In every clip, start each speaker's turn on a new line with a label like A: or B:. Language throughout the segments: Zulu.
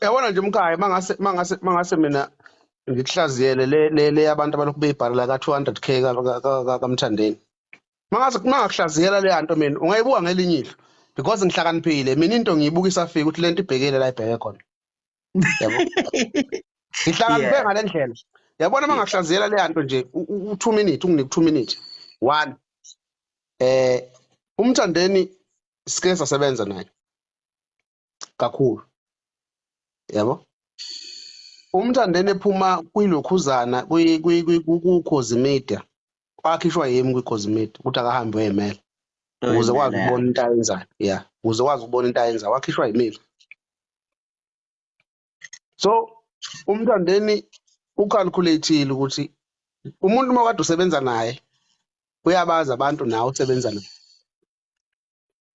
A: Yabona nje umkhaya mangase mina ngikuhlaziyele le abantu abalokhu beyibhalela ka 200k kaMthandeni. Mangakuhlaziyela le nto mina ungayibuka ngelinye ihlo because ngihlakaniphile mina into ngiyibuka isafika ukuthi lento ibhekele la ibheke khona. Yabo. Ngihlakaniphe ngale ndlela. Yabona mangakuhlaziyela le nto nje u2 minutes unginike 2 minutes. 1 uMthandeni sike sasebenza naye kakhulu. Yabo. Umthandeni ephuma kuyilokhuzana ku-Cause Media wakhishwa yimi ku-Cause Media ukuthi akahambe uyemela ukuze kwazi ukubona into ayenzayo. Yeah, ukuze kwazi ukubona into ayenzayo wakhishwa yimi. So uMthandeni ucalculateile ukuthi umuntu makade usebenza naye uyabaza abantu nawe usebenza naye.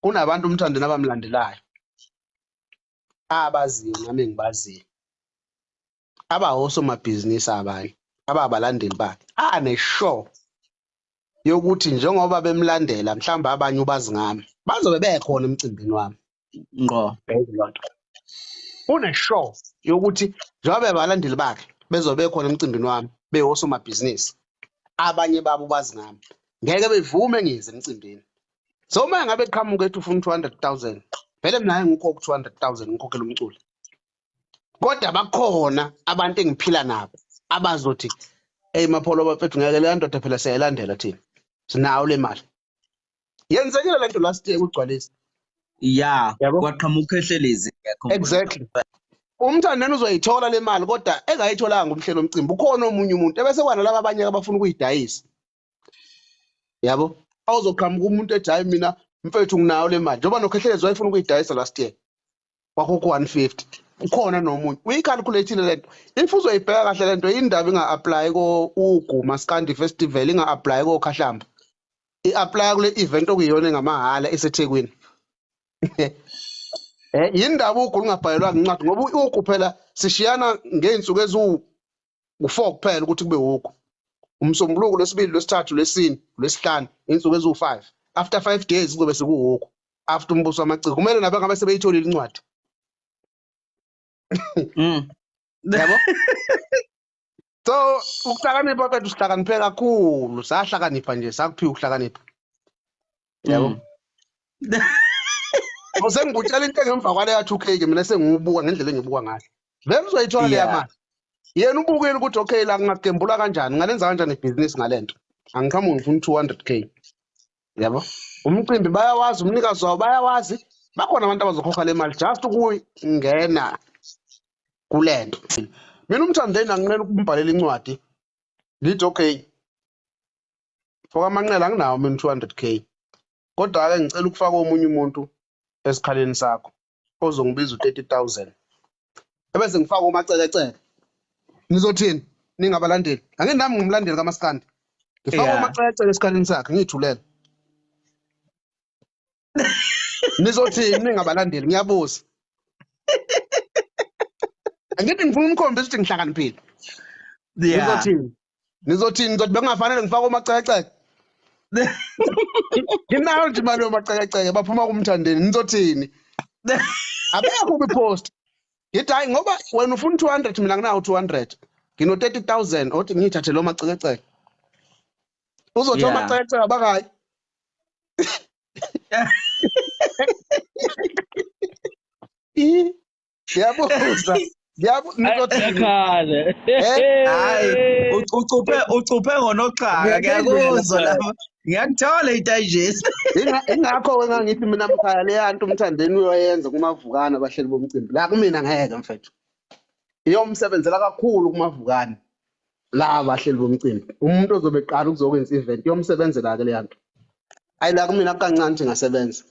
A: Kunabantu uMthandeni abamlandelayo abaziyo nami engibaziyo. Abahosomabhizinisi abanye ababalandeli bakhe neshow yokuthi njengoba bemlandela mhlawumbe abanye ubazi ngami bazobe bekhona emcimbini wami ngqo bezilonto. Uneshow yokuthi njengoba abalandeli bakhe bezobe bekhona emcimbini wami behosomabhizinisi abanye babo bazi ngami ngeke bevume ngize emcimbini. So uma ngabe qhamuka ethi ufuna 200,000 vele mina ngikho 200,000 ngikhokhela umculo. Kodwa bakhona abantu engiphila nabo abazothi mapholo bafethu ngeke le ndoda phela siyayilandela thina sinawo le mali. Yenzekile lento last year kugcwalisa.
B: Yeah, kwaqhamuka ehlelezi.
A: Exactly. Umthandeni uzoyithola le mali kodwa engayitholanga ngomhlelo omcimbi ukhona omunye umuntu ebese kwana laba abanye abafuna ukuyidayisa. Yabo awuzoqhamuka umuntu ethi hayi mina mfethu nginawo le mali njengoba noKhehlezi wayefuna ukuyidayisa last year kwakho 150 ukhona nomunye uyicalculateile lento if uzoyibheka kahle lento indaba inga-apply ko Maskandi festival inga-apply koKhahlamba i-apply kule event okuyiyona engamahala eseThekwini. Yindaba uGulu ungabhalelwa incwadi ngoba uGulu phela sishiyana ngeinsuku ezu4 kuphela ukuthi kube uGulu. Umsombuluko lesibili lesithathu lesine lesihlanu insuku ezu5 after 5 days kuzobe sekuwuGulu after umbuso Wamaciko kumele nabe ngabe sebeyitholile incwadi. Yabo. So ukuhlakanipha kwethu sihlakaniphe kakhulu sahlakanipha nje sakuphiwa ukuhlakanipha. Yabo. Usengibutshela into engemva kwale ya 2k ke mina sengibuka ngendlela engibuka ngayo. Vele uzoyithola le yamali. Yena ubukile ukuthi okay la ngingagembula kanjani ngalenza kanjani ibhizinisi ngalento. Angiqhamuki ngifuna 200k. Yabo. Umcimbi bayawazi umnikazi wawo bayawazi bakhona abantu abazokhokha le mali just ukungena kulento. Mina uMthandeni angimele ukumbhalela incwadi lithi okay fokamanqela anginawo mina 200k kodwa ake ngicela ukufaka omunye umuntu esikhaleni sakho ozongibiza u30,000 ebese ngifaka uMacekeceke nizothini ningabalandeli anginami ngimlandeli kaMaskandi ngifaka uMacekeceke esikhaleni sakhe ngiyithulela nizothini ningabalandeli ngiyabuza angithi ngifuna umkhombisa ukuthi ngihlakaniphile. Nizothini ngizothi bengafanele ngifaka uMacekeceke nginayo nje imali yoMacekeceke baphuma kuMthandeni nizothini abekho kwipost ngithi hayi ngoba wena ufuna 200 mina nginawo 200 ngino 30,000 othi ngiyithathe lo Macekeceke uzothi uMacekeceke abakayi. Ngiyabuza
B: Ekhale. Hayi ucuphe ngonoqhaka ngiyakuzwa lapha. Ngiyakuthola itajesi.
A: Ingakho wena ngithi mina mkhaya le yanto uMthandeni uyoyenza kumavukana abahleli bomcimbi. La kumina ngeke mfethu. Iyomsebenzela kakhulu kumavukana. La abahleli bomcimbi. Umuntu ozobe eqala ukuzokwenza event iyomsebenzela ke le yanto. Hayi la kumina kancane nje ngasebenza.